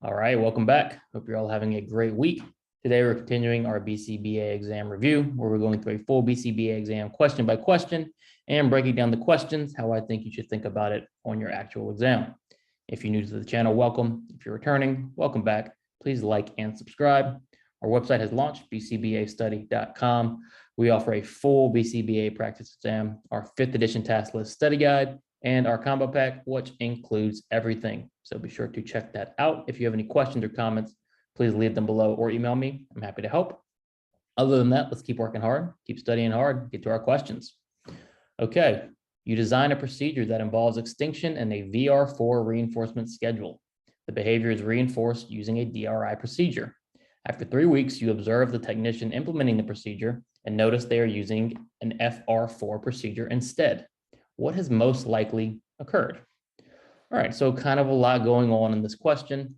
All right, welcome back. Hope you're all having a great week. Today, we're continuing our BCBA exam review, where we're going through a full BCBA exam question by question and breaking down the questions, how I think you should think about it on your actual exam. If you're new to the channel, welcome. If you're returning, welcome back. Please like and subscribe. Our website has launched, bcbastudy.com. We offer a full BCBA practice exam, our 5th edition task list study guide, and our combo pack, which includes everything. So be sure to check that out. If you have any questions or comments, please leave them below or email me. I'm happy to help. Other than that, let's keep working hard, keep studying hard, get to our questions. Okay, you design a procedure that involves extinction and a VR4 reinforcement schedule. The behavior is reinforced using a DRI procedure. After 3 weeks, you observe the technician implementing the procedure and notice they are using an FR4 procedure instead. What has most likely occurred? All right, so kind of a lot going on in this question.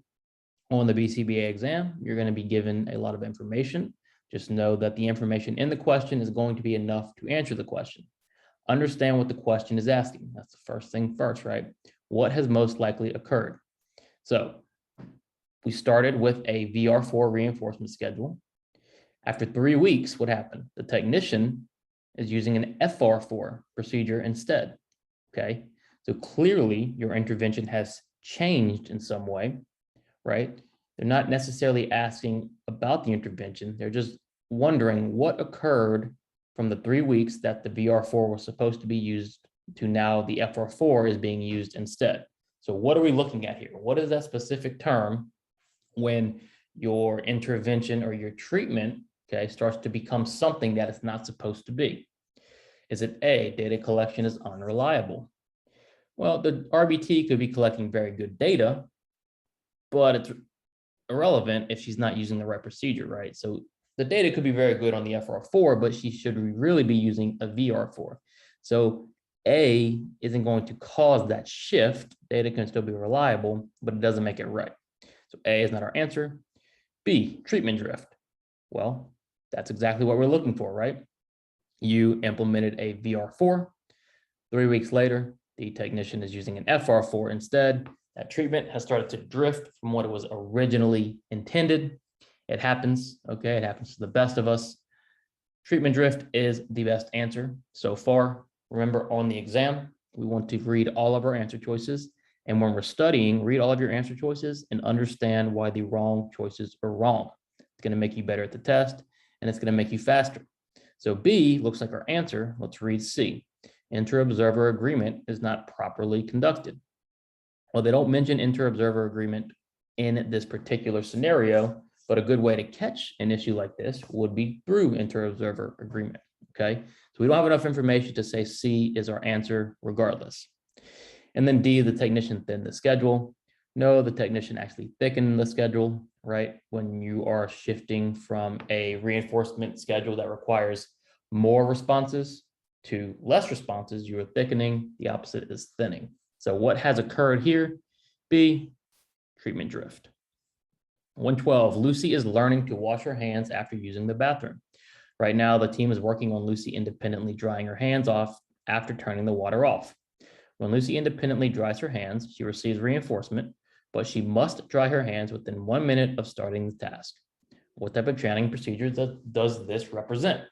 On the BCBA exam, you're going to be given a lot of information. Just know that the information in the question is going to be enough to answer the question. Understand what the question is asking. That's the first thing first, right? What has most likely occurred? So we started with a VR4 reinforcement schedule. After 3 weeks, what happened? The technician is using an FR4 procedure instead, okay? So clearly your intervention has changed in some way, right? They're not necessarily asking about the intervention. They're just wondering what occurred from the 3 weeks that the VR4 was supposed to be used to now the FR4 is being used instead. So what are we looking at here? What is that specific term when your intervention or your treatment, okay, starts to become something that it's not supposed to be? Is it A, data collection is unreliable? Well, the RBT could be collecting very good data, but it's irrelevant if she's not using the right procedure, right? So the data could be very good on the FR4, but she should really be using a VR4. So A isn't going to cause that shift. Data can still be reliable, but it doesn't make it right. So A is not our answer. B, treatment drift. Well, that's exactly what we're looking for, right? You implemented a VR4. 3 weeks later, the technician is using an FR4 instead. That treatment has started to drift from what it was originally intended. It happens, okay? It happens to the best of us. Treatment drift is the best answer so far. Remember, on the exam, we want to read all of our answer choices. And when we're studying, read all of your answer choices and understand why the wrong choices are wrong. It's going to make you better at the test, and it's going to make you faster. So B looks like our answer. Let's read C. Inter-observer agreement is not properly conducted. Well, they don't mention inter-observer agreement in this particular scenario, but a good way to catch an issue like this would be through inter-observer agreement, okay? So we don't have enough information to say C is our answer regardless. And then D, the technician thinned the schedule. No, the technician actually thickened the schedule, right? When you are shifting from a reinforcement schedule that requires more responses to less responses, you are thickening. The opposite is thinning. So what has occurred here? B, treatment drift. 112, Lucy is learning to wash her hands after using the bathroom. Right now, the team is working on Lucy independently drying her hands off after turning the water off. When Lucy independently dries her hands, she receives reinforcement, but she must dry her hands within 1 minute of starting the task. What type of chaining procedure does this represent?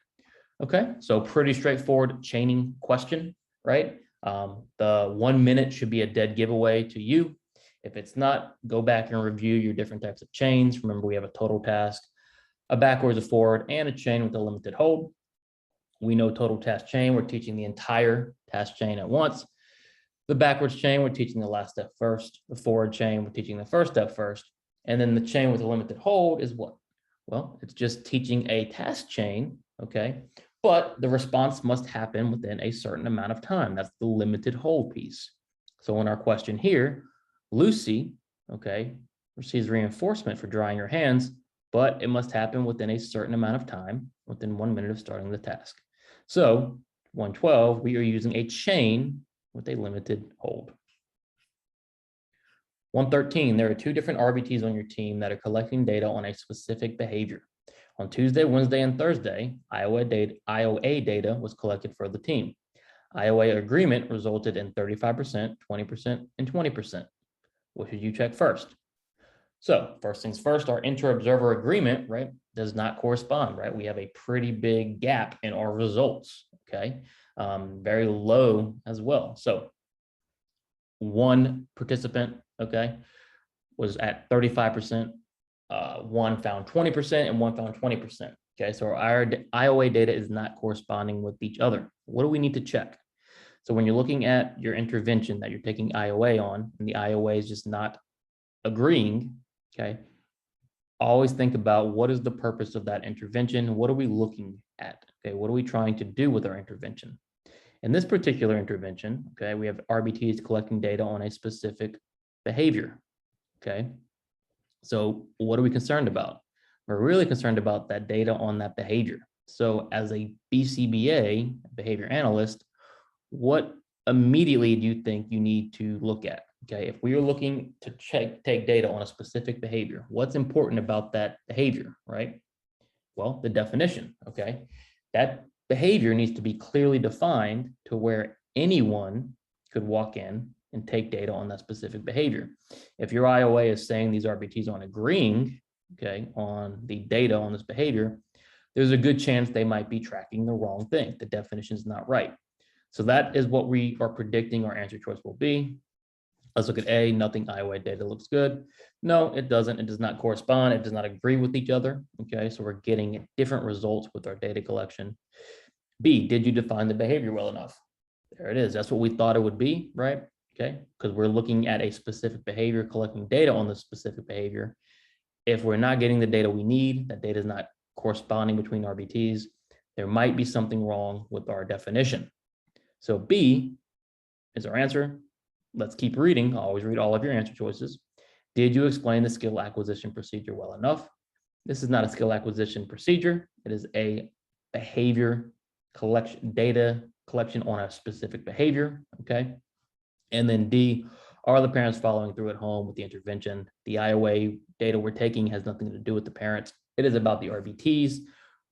Okay, so pretty straightforward chaining question, right? The 1 minute should be a dead giveaway to you. If it's not, go back and review your different types of chains. Remember, we have a total task, a backwards, a forward, and a chain with a limited hold. We know total task chain, we're teaching the entire task chain at once. The backwards chain, we're teaching the last step first. The forward chain, we're teaching the first step first. And then the chain with a limited hold is what? Well, it's just teaching a task chain, okay? But the response must happen within a certain amount of time. That's the limited hold piece. So in our question here, Lucy, okay, receives reinforcement for drying her hands, but it must happen within a certain amount of time, within 1 minute of starting the task. So 112, we are using a chain with a limited hold. 113, there are 2 different RBTs on your team that are collecting data on a specific behavior. On Tuesday, Wednesday, and Thursday, IOA data was collected for the team. IOA agreement resulted in 35%, 20%, and 20%. What should you check first? So first things first, our inter-observer agreement, right, does not correspond, right? We have a pretty big gap in our results, okay? Very low as well. So one participant, okay, was at 35%, one found 20%, and one found 20%. Okay, so our IOA data is not corresponding with each other. What do we need to check? So when you're looking at your intervention that you're taking IOA on, and the IOA is just not agreeing, okay, always think about what is the purpose of that intervention? What are we looking at? Okay, what are we trying to do with our intervention? In this particular intervention, okay, we have RBTs collecting data on a specific behavior, okay? So what are we concerned about? We're really concerned about that data on that behavior. So as a BCBA, behavior analyst, what immediately do you think you need to look at? Okay, if we are looking to take data on a specific behavior, what's important about that behavior, right? Well, the definition, okay? That behavior needs to be clearly defined to where anyone could walk in and take data on that specific behavior. If your IOA is saying these RBTs aren't agreeing, okay, on the data on this behavior, there's a good chance they might be tracking the wrong thing. The definition is not right. So that is what we are predicting our answer choice will be. Let's look at A, nothing IOA data looks good. No, it doesn't. It does not correspond. It does not agree with each other. Okay, so we're getting different results with our data collection. B, did you define the behavior well enough? There it is. That's what we thought it would be, right? Okay, because we're looking at a specific behavior, collecting data on the specific behavior. If we're not getting the data we need, that data is not corresponding between RBTs, there might be something wrong with our definition. So B is our answer. Let's keep reading. Always read all of your answer choices. Did you explain the skill acquisition procedure well enough? This is not a skill acquisition procedure. It is a behavior collection, data collection on a specific behavior, okay? And then D, are the parents following through at home with the intervention? The IOA data we're taking has nothing to do with the parents. It is about the RBTs.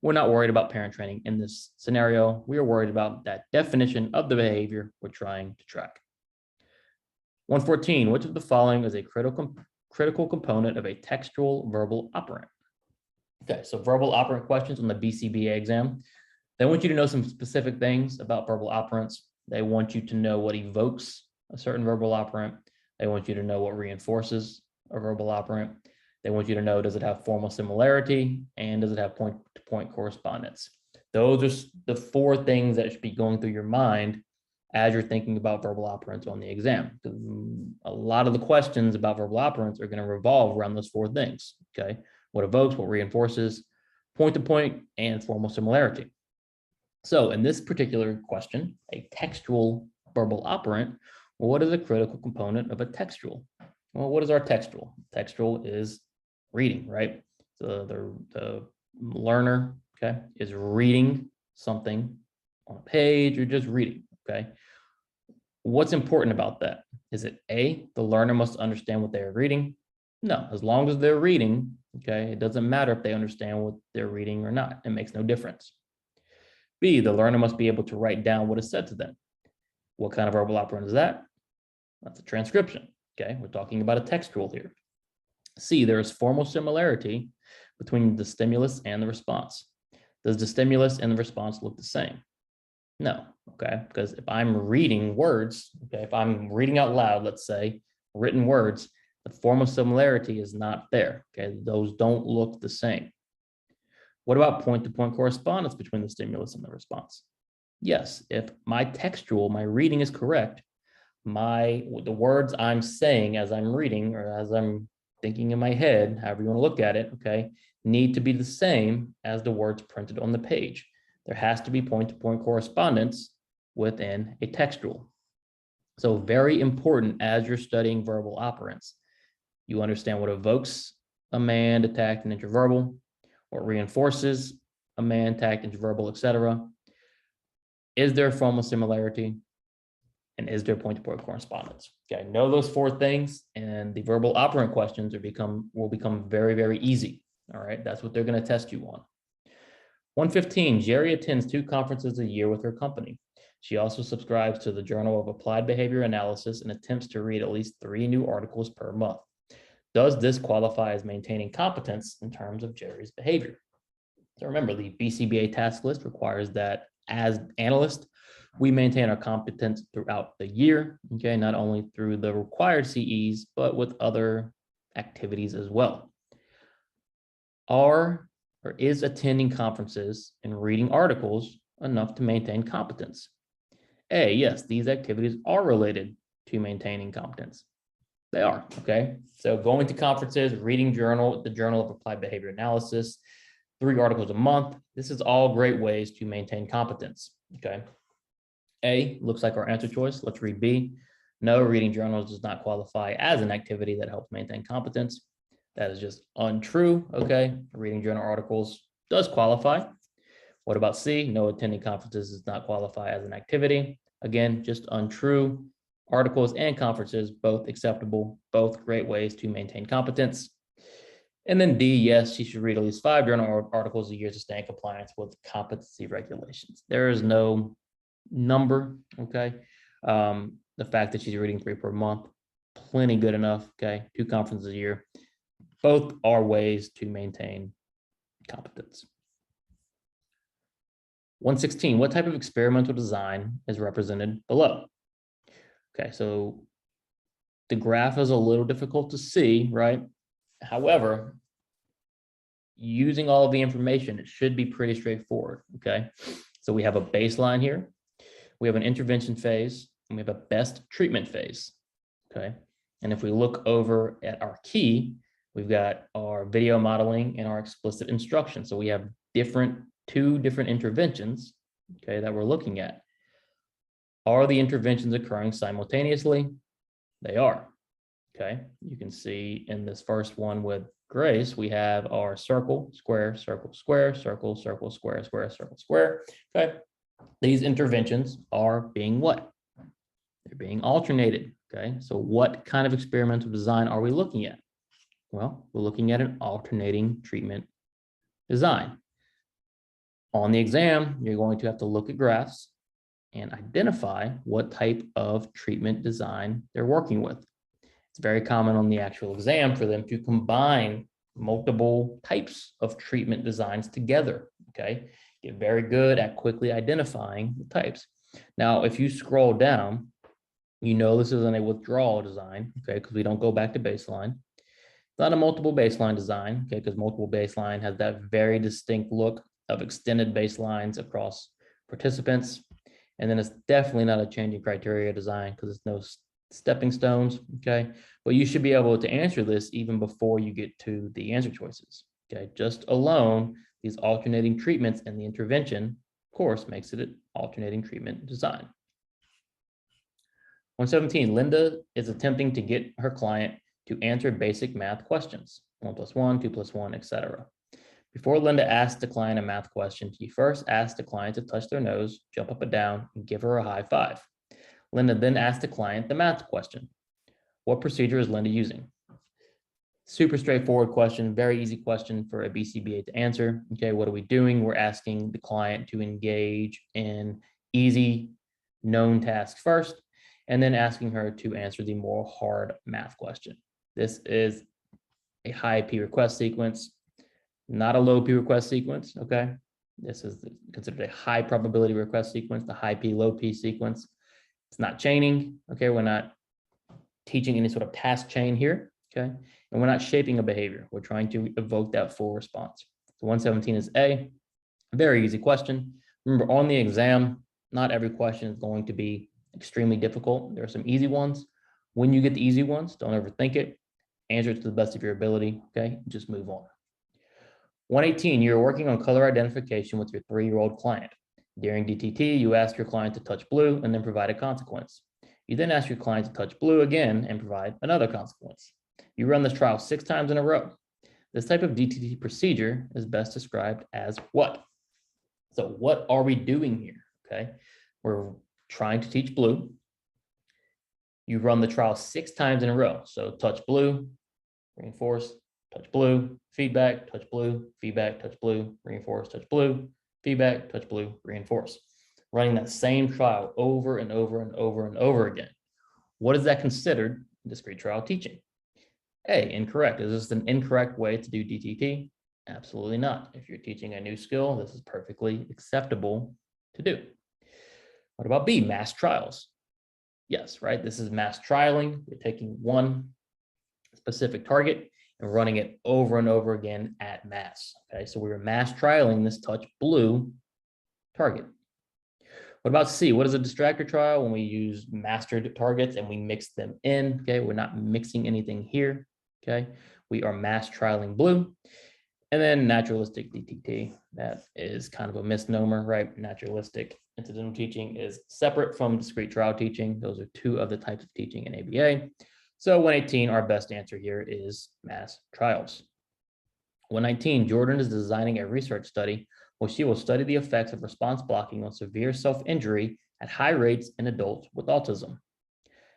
We're not worried about parent training in this scenario. We are worried about that definition of the behavior we're trying to track. 114, which of the following is a critical component of a textual verbal operant? Okay, so verbal operant questions on the BCBA exam. They want you to know some specific things about verbal operants. They want you to know what evokes a certain verbal operant. They want you to know what reinforces a verbal operant. They want you to know, does it have formal similarity, and does it have point-to-point correspondence? Those are the four things that should be going through your mind as you're thinking about verbal operants on the exam. A lot of the questions about verbal operants are going to revolve around those four things, okay? What evokes, what reinforces, point-to-point, and formal similarity. So in this particular question, a textual verbal operant, well, what is a critical component of a textual? Well, what is our textual? Textual is reading, right? So the learner, okay, is reading something on a page or just reading, okay? What's important about that? Is it A, the learner must understand what they're reading? No, as long as they're reading, okay, it doesn't matter if they understand what they're reading or not. It makes no difference. B, the learner must be able to write down what is said to them. What kind of verbal operant is that? That's a transcription, okay? We're talking about a textual here. C, there is formal similarity between the stimulus and the response. Does the stimulus and the response look the same? No, okay? Because if I'm reading words, okay, if I'm reading out loud, let's say, written words, the formal similarity is not there, okay? Those don't look the same. What about point-to-point correspondence between the stimulus and the response? Yes, if my textual, my reading is correct, the words I'm saying as I'm reading or as I'm thinking in my head, however you want to look at it, okay, need to be the same as the words printed on the page. There has to be point-to-point correspondence within a textual. So very important as you're studying verbal operants. You understand what evokes a man to tact and interverbal, what reinforces a man, tact, interverbal, etc. Is there formal similarity? And is there point-to-point correspondence? Okay, know those four things, and the verbal operant questions will become very, very easy. All right, that's what they're going to test you on. 115, Jerry attends 2 conferences a year with her company. She also subscribes to the Journal of Applied Behavior Analysis and attempts to read at least 3 new articles per month. Does this qualify as maintaining competence in terms of Jerry's behavior? So remember, the BCBA task list requires that as analysts, we maintain our competence throughout the year, okay, not only through the required CEs, but with other activities as well. Is attending conferences and reading articles enough to maintain competence? A, yes, these activities are related to maintaining competence. They are, okay? So going to conferences, reading the Journal of Applied Behavior Analysis, 3 articles a month. This is all great ways to maintain competence, okay? A looks like our answer choice. Let's read B. No, reading journals does not qualify as an activity that helps maintain competence. That is just untrue, okay? Reading journal articles does qualify. What about C? No, attending conferences does not qualify as an activity. Again, just untrue. Articles and conferences, both acceptable, both great ways to maintain competence. And then D, yes, she should read at least 5 journal articles a year to stay in compliance with competency regulations. There is no number, okay? The fact that she's reading 3 per month, plenty good enough, okay? 2 conferences a year. Both are ways to maintain competence. 116, what type of experimental design is represented below? Okay, so the graph is a little difficult to see, right? However, using all of the information, it should be pretty straightforward, okay? So we have a baseline here. We have an intervention phase, and we have a best treatment phase, okay? And if we look over at our key, we've got our video modeling and our explicit instruction. So we have 2 different interventions, okay, that we're looking at. Are the interventions occurring simultaneously? They are, okay? You can see in this first one with Grace, we have our circle, square, circle, square, circle, circle, square, square, circle, square, okay? These interventions are being what? They're being alternated, okay? So what kind of experimental design are we looking at? Well, we're looking at an alternating treatment design. On the exam, you're going to have to look at graphs and identify what type of treatment design they're working with. It's very common on the actual exam for them to combine multiple types of treatment designs together, okay? Get very good at quickly identifying the types. Now, if you scroll down, you know this isn't a withdrawal design, okay, because we don't go back to baseline. It's not a multiple baseline design, okay, because multiple baseline has that very distinct look of extended baselines across participants. And then it's definitely not a changing criteria design because it's no stepping stones, okay? But you should be able to answer this even before you get to the answer choices, okay? Just alone, these alternating treatments and the intervention, of course, makes it an alternating treatment design. 117, Linda is attempting to get her client to answer basic math questions, 1 + 1, 2 + 1, etc. Before Linda asks the client a math question, she first asks the client to touch their nose, jump up and down, and give her a high five. Linda then asks the client the math question. What procedure is Linda using? Super straightforward question, very easy question for a BCBA to answer. Okay, what are we doing? We're asking the client to engage in easy known tasks first, and then asking her to answer the more hard math question. This is a high P request sequence, not a low P request sequence, okay? This is considered a high probability request sequence, the high P, low P sequence. It's not chaining, okay? We're not teaching any sort of task chain here, okay? And we're not shaping a behavior. We're trying to evoke that full response. So 117 is A, very easy question. Remember, on the exam, not every question is going to be extremely difficult. There are some easy ones. When you get the easy ones, don't overthink it. Answer it to the best of your ability, okay? Just move on. 118, you're working on color identification with your 3-year-old client. During DTT, you ask your client to touch blue and then provide a consequence. You then ask your client to touch blue again and provide another consequence. You run this trial 6 times in a row. This type of DTT procedure is best described as what? So what are we doing here, okay? We're trying to teach blue. You run the trial 6 times in a row. So touch blue, reinforce, touch blue, feedback, touch blue, feedback, touch blue, reinforce, touch blue, feedback, touch blue, reinforce. Running that same trial over and over and over and over again. What is that considered discrete trial teaching? A, incorrect. Is this an incorrect way to do DTT? Absolutely not. If you're teaching a new skill, this is perfectly acceptable to do. What about B, mass trials? Yes, right? This is mass trialing. We're taking one specific target and running it over and over again at mass. Okay, so we were mass trialing this touch blue target. What about C? What is a distractor trial? When we use mastered targets and we mix them in, okay? We're not mixing anything here, okay? We are mass trialing blue. And then naturalistic DTT, that is kind of a misnomer, right? Naturalistic incidental teaching is separate from discrete trial teaching. Those are two of the types of teaching in ABA. So 118, our best answer here is mass trials. 119, Jordan is designing a research study where she will study the effects of response blocking on severe self-injury at high rates in adults with autism.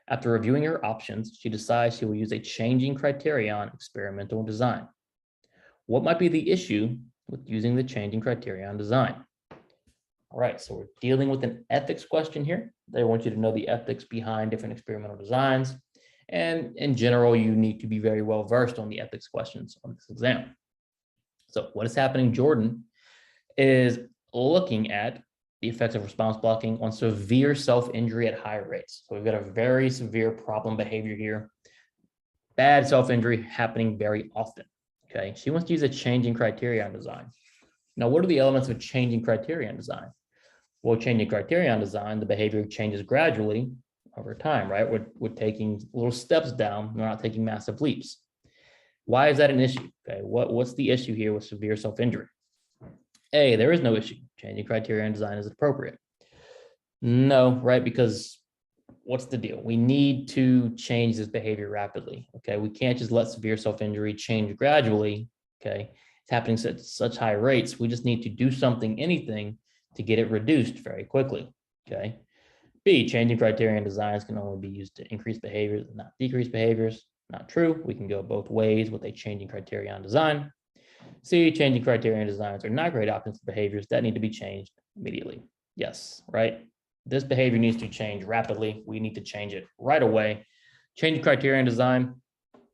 After reviewing her options, she decides she will use a changing criterion experimental design. What might be the issue with using the changing criterion design? All right, so we're dealing with an ethics question here. They want you to know the ethics behind different experimental designs. And in general, you need to be very well versed on the ethics questions on this exam. So what is happening? Jordan is looking at the effects of response blocking on severe self-injury at high rates. So we've got a very severe problem behavior here. Bad self-injury happening very often. Okay, she wants to use a changing criterion design. Now, what are the elements of a changing criterion design? Well, changing criterion design, the behavior changes gradually over time, right? We're taking little steps down. We're not taking massive leaps. Why is that an issue? Okay, what's the issue here with severe self-injury? A, there is no issue. Changing criterion design is appropriate. No, right? Because what's the deal? We need to change this behavior rapidly. Okay, we can't just let severe self-injury change gradually. Okay, it's happening at such high rates. We just need to do something, anything, to get it reduced very quickly. Okay. B, changing criterion designs can only be used to increase behaviors and not decrease behaviors. Not true. We can go both ways with a changing criterion design. C, changing criterion designs are not great options for behaviors that need to be changed immediately. Yes, right? This behavior needs to change rapidly. We need to change it right away. Changing criterion design,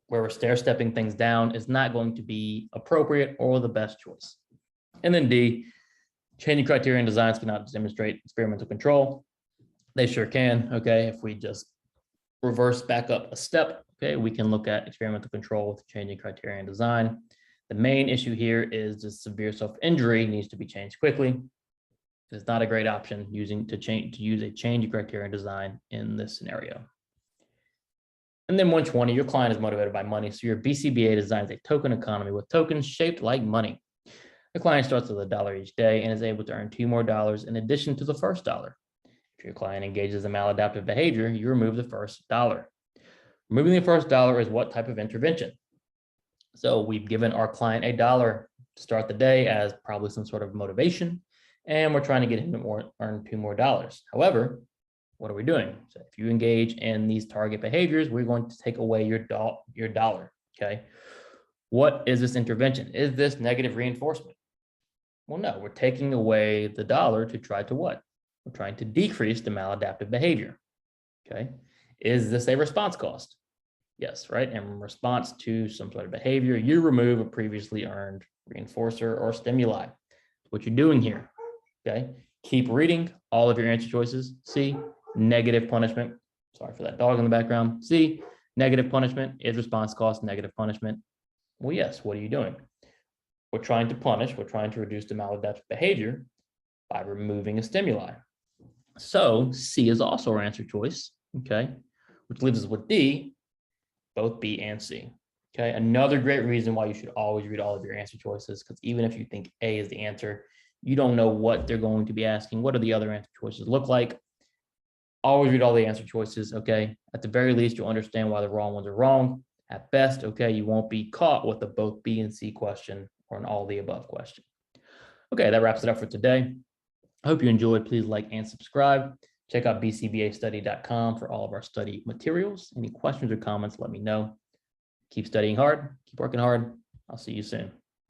where we're stair-stepping things down, is not going to be appropriate or the best choice. And then D, changing criterion designs cannot demonstrate experimental control. They sure can, okay? If we just reverse back up a step, okay, we can look at experimental control with changing criterion design. The main issue here is the severe self-injury needs to be changed quickly. It's not a great option to use a changing criterion design in this scenario. And then 120, your client is motivated by money. So your BCBA designs a token economy with tokens shaped like money. The client starts with $1 each day and is able to earn $2 more in addition to the first $1. If your client engages in maladaptive behavior, you remove the first $1. Removing the first $1 is what type of intervention? So we've given our client $1 to start the day as probably some sort of motivation, and we're trying to get him to earn $2 more. However, what are we doing? So if you engage in these target behaviors, we're going to take away your $1, okay? What is this intervention? Is this negative reinforcement? Well, no, we're taking away the $1 to try to what? We're trying to decrease the maladaptive behavior, okay? Is this a response cost? Yes, right? In response to some sort of behavior, you remove a previously earned reinforcer or stimuli. What you're doing here, okay? Keep reading all of your answer choices. C, negative punishment. Sorry for that dog in the background. C, negative punishment. Is response cost negative punishment? Well, yes, what are you doing? We're trying to punish. We're trying to reduce the maladaptive behavior by removing a stimuli. So C is also our answer choice, okay? Which leaves us with D, both B and C. Okay, another great reason why you should always read all of your answer choices, because even if you think A is the answer, you don't know what they're going to be asking. What do the other answer choices look like? Always read all the answer choices, okay? At the very least, you'll understand why the wrong ones are wrong. At best, okay, you won't be caught with a both B and C question or an all the above question. Okay, that wraps it up for today. I hope you enjoyed. Please like and subscribe. Check out bcbastudy.com for all of our study materials. Any questions or comments, let me know. Keep studying hard, keep working hard. I'll see you soon.